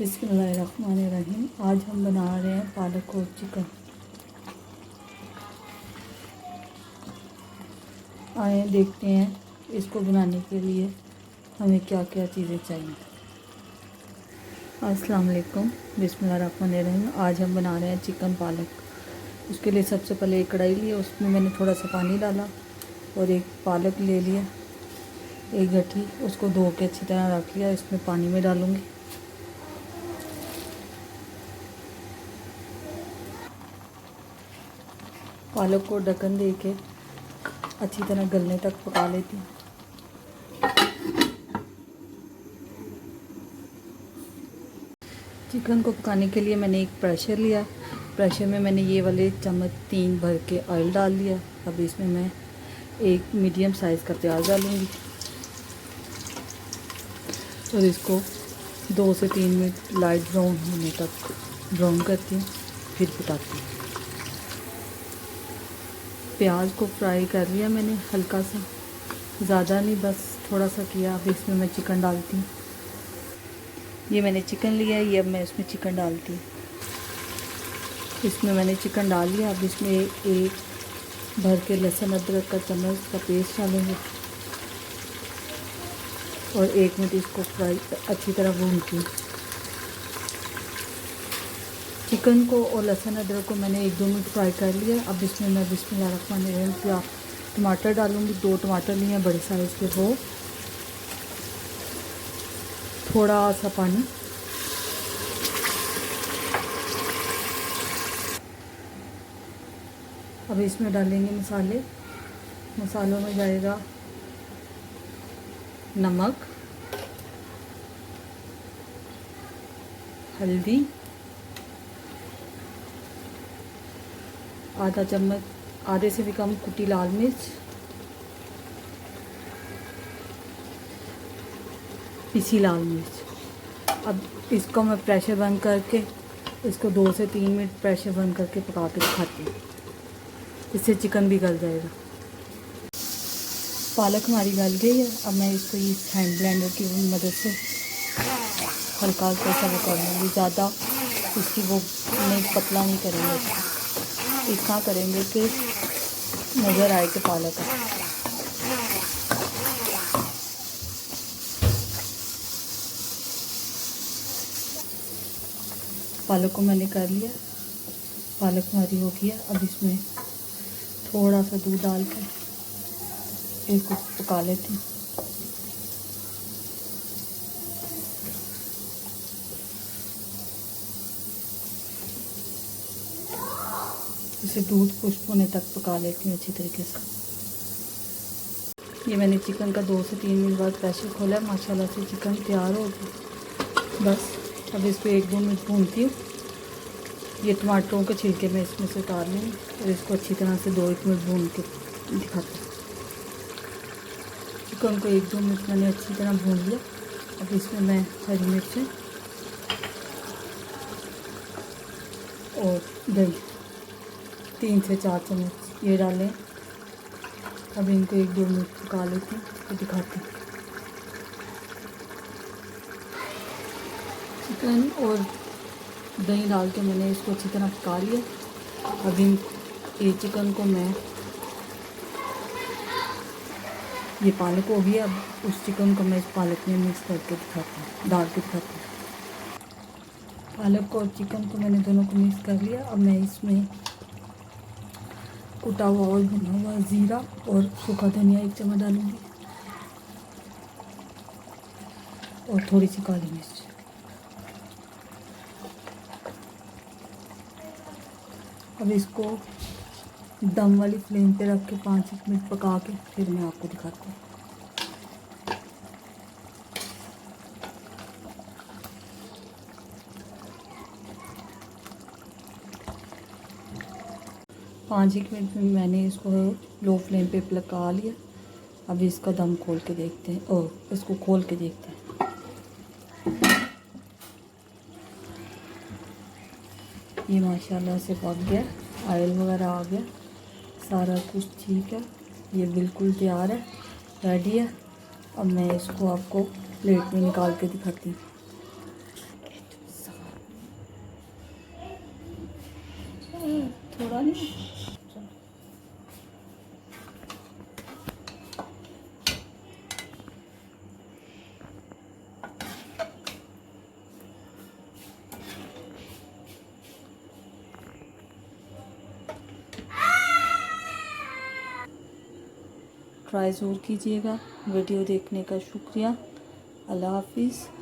बिस्मिल्लाहिर्रहमानिर्रहीम। आज हम बना रहे हैं पालक और चिकन। आए देखते हैं इसको बनाने के लिए हमें क्या क्या चीज़ें चाहिए। अस्सलाम वालेकुम। बिस्मिल्लाहिर्रहमानिर्रहीम। आज हम बना रहे हैं चिकन पालक। उसके लिए सबसे पहले एक कढ़ाई ली, उसमें मैंने थोड़ा सा पानी डाला और एक पालक ले लिया, एक गठी, उसको धो के अच्छी तरह रख लिया। इसमें पानी में डालूँगी। पालक को ढक्कन दे के अच्छी तरह गलने तक पका लेती हूँ। चिकन को पकाने के लिए मैंने एक प्रेशर लिया। प्रेशर में मैंने ये वाले चम्मच 3 भर के ऑयल डाल दिया। अब इसमें मैं एक मीडियम साइज़ का प्याज डालूँगी और इसको 2 से 3 मिनट लाइट ब्राउन होने तक ब्राउन करती हूँ, फिर पकाती हूँ। प्याज को फ्राई कर लिया मैंने हल्का सा, ज़्यादा नहीं, बस थोड़ा सा किया। अब इसमें मैं चिकन डालती हूँ। ये मैंने चिकन लिया है, ये अब मैं इसमें चिकन डालती हूँ। इसमें मैंने चिकन डाल लिया। अब इसमें एक भर के लहसुन अदरक का चम्मच का पेस्ट डालूँगी और 1 मिनट इसको फ्राई अच्छी तरह भूनती हूँ। चिकन को और लहसुन अदरक को मैंने 1-2 मिनट फ्राई कर लिया। अब इसमें मैं बिस्मिल्लाहिर्रहमानिर्रहीम टमाटर डालूँगी। 2 टमाटर लिए हैं बड़े साइज़ के, वो थोड़ा सा पानी, अब इसमें डालेंगे मसाले। मसालों में जाएगा नमक, हल्दी, आधा चम्मच, आधे से भी कम कुटी लाल मिर्च, पिसी लाल मिर्च। अब इसको मैं प्रेशर बंद करके इसको 2 से 3 मिनट प्रेशर बंद करके पका के दिखाती हूँ। इससे चिकन भी गल जाएगा। पालक हमारी गल गई है। अब मैं इसको इस हैंड ब्लेंडर की मदद से हल्का हल्का सा वो कर लूँगी। ज़्यादा इसकी वो नहीं, पतला नहीं करेंगे, इतना करेंगे कि नज़र आए कि पालक है। पालक को मैंने कर लिया, पालक हमारी हो गया। अब इसमें थोड़ा सा दूध डाल के इसको पका लेती हूँ। इसे दूध खुश्क होने तक पका लेती हूँ अच्छी तरीके से। ये मैंने चिकन का 2 से 3 मिनट बाद प्रेशर खोला, माशाल्लाह से चिकन तैयार हो गया। बस अब इसको 1-2 मिनट भूनती हूँ। ये टमाटरों के छिलके मैं इसमें से उतार लूँगी और इसको अच्छी तरह से 2-1 मिनट भून के दिखाती हूँ। चिकन को 1-2 मिनट मैंने अच्छी तरह भून लिया। अब इसमें मैं हरी मिर्चें और दही 3 से 4 चम्मच ये डालें। अब इनको 1-2 मिनट पका लेती हूँ, तो दिखाती हूँ। चिकन और दही डाल के मैंने इसको अच्छी तरह पका लिया। अब ये चिकन को मैं, ये पालक हो गया, अब उस चिकन को मैं इस पालक में मिक्स करके दिखाती हूँ, डाल के दिखाती हूँ। पालक और चिकन को मैंने दोनों को मिक्स कर लिया। अब मैं इसमें कुटा हुआ और भुना हुआ ज़ीरा और सूखा धनिया 1 चम्मच डालूँगी और थोड़ी सी काली मिर्च। अब इसको दम वाली फ्लेम पे रख के 5-1 मिनट पका के फिर मैं आपको दिखाती हूँ। पाँच एक मिनट में मैंने इसको लो फ्लेम पे पका लिया। अब इसका दम खोल के देखते हैं, और इसको खोल के देखते हैं। ये माशाल्लाह से पक गया, ऑयल वगैरह आ गया, सारा कुछ ठीक है। ये बिल्कुल तैयार है, रेडी है। अब मैं इसको आपको प्लेट में निकाल के दिखाती हूँ। डाली चलो। ट्राई ज़रूर कीजिएगा। वीडियो देखने का शुक्रिया। अल्लाह हाफिज़।